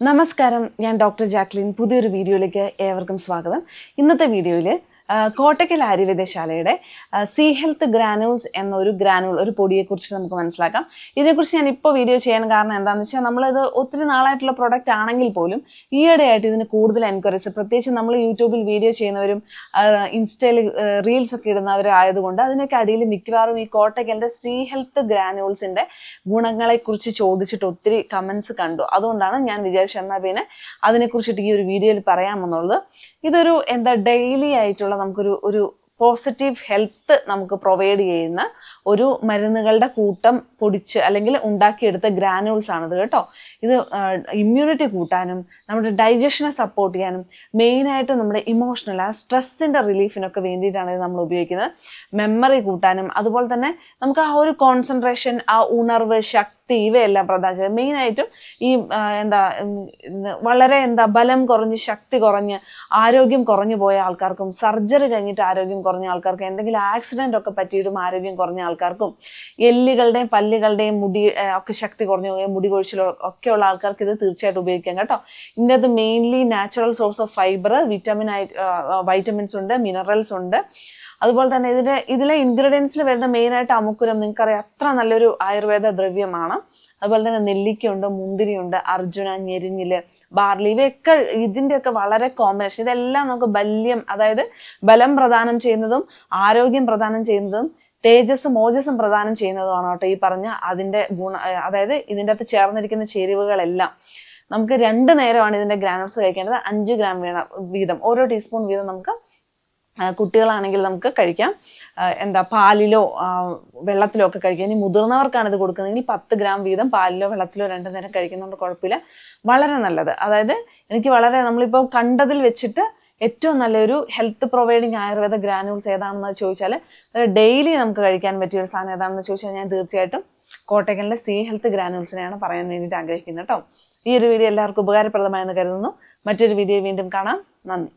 നമസ്കാരം, ഞാൻ doctor Jacqueline. പുതിയൊരു വീഡിയോയിലേക്ക് ഏവർക്കും സ്വാഗതം. ഇന്നത്തെ വീഡിയോയിൽ കോട്ടക്കൽ ആര്യവൈദ്യശാലയുടെ സി ഹെൽത്ത് ഗ്രാനൂൾസ് എന്നൊരു ഒരു പൊടിയെക്കുറിച്ച് നമുക്ക് മനസ്സിലാക്കാം. ഇതിനെക്കുറിച്ച് ഞാൻ ഇപ്പോൾ വീഡിയോ ചെയ്യാൻ കാരണം എന്താണെന്ന് വെച്ചാൽ നമ്മളിത് ഒത്തിരി നാളായിട്ടുള്ള പ്രൊഡക്റ്റ് ആണെങ്കിൽ പോലും ഈയിടെയായിട്ട് ഇതിന് കൂടുതൽ എൻക്വയറീസ്, പ്രത്യേകിച്ച് നമ്മൾ യൂട്യൂബിൽ വീഡിയോ ചെയ്യുന്നവരും ഇൻസ്റ്റയിൽ റീൽസ് ഒക്കെ ഇടുന്നവരായതുകൊണ്ട് അതിനൊക്കെ അടിയിൽ മിക്കവാറും ഈ കോട്ടക്കലിൻ്റെ സി ഹെൽത്ത് ഗ്രാനൂൾസിൻ്റെ ഗുണങ്ങളെക്കുറിച്ച് ചോദിച്ചിട്ട് ഒത്തിരി കമൻസ് കണ്ടു. അതുകൊണ്ടാണ് ഞാൻ വിചാരിച്ചു എന്നാൽ പിന്നെ അതിനെക്കുറിച്ചിട്ട് ഈ ഒരു വീഡിയോയിൽ പറയാമെന്നുള്ളത്. ഇതൊരു ഡെയിലി ആയിട്ടുള്ള നമുക്കൊരു പോസിറ്റീവ് ഹെൽത്ത് നമുക്ക് പ്രൊവൈഡ് ചെയ്യുന്ന ഒരു മരുന്നുകളുടെ കൂട്ടം പൊടിച്ച് അല്ലെങ്കിൽ ഉണ്ടാക്കിയെടുത്ത ഗ്രാനൂൾസ് ആണിത് കേട്ടോ. ഇത് ഇമ്മ്യൂണിറ്റി കൂട്ടാനും നമ്മുടെ ഡൈജഷനെ സപ്പോർട്ട് ചെയ്യാനും മെയിനായിട്ട് നമ്മുടെ ഇമോഷണൽ സ്ട്രെസ്സിൻ്റെ റിലീഫിനൊക്കെ വേണ്ടിയിട്ടാണ് ഇത് നമ്മൾ ഉപയോഗിക്കുന്നത്. മെമ്മറി കൂട്ടാനും അതുപോലെ തന്നെ നമുക്ക് ആ ഒരു കോൺസെൻട്രേഷൻ, ആ ഉണർവ്, ശക്തി, ഇവയെല്ലാം പ്രധാനം ചെയ്തത്. മെയിനായിട്ടും ഈ വളരെ ബലം കുറഞ്ഞ് ശക്തി കുറഞ്ഞ് ആരോഗ്യം കുറഞ്ഞു പോയ ആൾക്കാർക്കും, സർജറി കഴിഞ്ഞിട്ട് ആരോഗ്യം കുറഞ്ഞ ആൾക്കാർക്കും, എന്തെങ്കിലും ആക്സിഡൻ്റ് ഒക്കെ പറ്റിയിട്ടും ആരോഗ്യം കുറഞ്ഞ ആൾക്കാർക്കും, എല്ലുകളുടെയും പല്ലുകളുടെയും മുടി ഒക്കെ ശക്തി കുറഞ്ഞു പോയ മുടി കൊഴിച്ചിലോ ഒക്കെയുള്ള ആൾക്കാർക്ക് ഇത് തീർച്ചയായിട്ടും ഉപയോഗിക്കാം കേട്ടോ. ഇതിൻ്റെ അത് mainly natural source of fibre, vitamins ഉണ്ട്, മിനറൽസ് ഉണ്ട്. അതുപോലെ തന്നെ ഇതിലെ ഇൻഗ്രീഡിയൻസിൽ വരുന്ന മെയിനായിട്ട് അമുക്കുരം, നിങ്ങൾക്കറിയാം അത്ര നല്ലൊരു ആയുർവേദ ദ്രവ്യമാണ്. അതുപോലെ തന്നെ നെല്ലിക്കയുണ്ട്, മുന്തിരിയുണ്ട്, അർജുന, ഞെരിഞ്ഞില്, ബാർലി, ഇവയൊക്കെ ഇതിൻ്റെയൊക്കെ വളരെ കോമ്പിനേഷൻ. ഇതെല്ലാം നമുക്ക് ബലം പ്രദാനം ചെയ്യുന്നതും ആരോഗ്യം പ്രദാനം ചെയ്യുന്നതും തേജസ്സും ഓജസ്സും പ്രദാനം ചെയ്യുന്നതുമാണ് കേട്ടോ ഈ പറഞ്ഞ അതിൻ്റെ ഇതിൻ്റെ അകത്ത് ചേർന്നിരിക്കുന്ന ചേരുവകളെല്ലാം. നമുക്ക് 2 നേരമാണ് ഇതിൻ്റെ ഗ്രാനൂൾസ് കഴിക്കേണ്ടത്. 5 ഗ്രാം വീതം, ഓരോ ടീസ്പൂൺ വീതം നമുക്ക് കുട്ടികളാണെങ്കിൽ നമുക്ക് കഴിക്കാം. പാലിലോ വെള്ളത്തിലോ ഒക്കെ കഴിക്കാം. ഇനി മുതിർന്നവർക്കാണ് ഇത് കൊടുക്കുന്നതെങ്കിൽ 10 ഗ്രാം വീതം പാലിലോ വെള്ളത്തിലോ 2 നേരം കഴിക്കുന്നതുകൊണ്ട് കുഴപ്പമില്ല. വളരെ നല്ലത്. എനിക്ക് നമ്മളിപ്പോൾ കണ്ടതിൽ വെച്ചിട്ട് ഏറ്റവും നല്ലൊരു ഹെൽത്ത് പ്രൊവൈഡിങ് ആയുർവേദ ഗ്രാനൂൾസ് ഏതാണെന്ന് ചോദിച്ചാൽ, ഡെയിലി നമുക്ക് കഴിക്കാൻ പറ്റിയ ഒരു സാധനം ഏതാണെന്ന് ചോദിച്ചാൽ ഞാൻ തീർച്ചയായിട്ടും കോട്ടക്കലിൻ്റെ സി ഹെൽത്ത് ഗ്രാനൂൾസിനെയാണ് പറയാൻ വേണ്ടിയിട്ട് ആഗ്രഹിക്കുന്നത് കേട്ടോ. ഈ ഒരു വീഡിയോ എല്ലാവർക്കും ഉപകാരപ്രദമായെന്ന് കരുതുന്നു. മറ്റൊരു വീഡിയോ വീണ്ടും കാണാം. നന്ദി.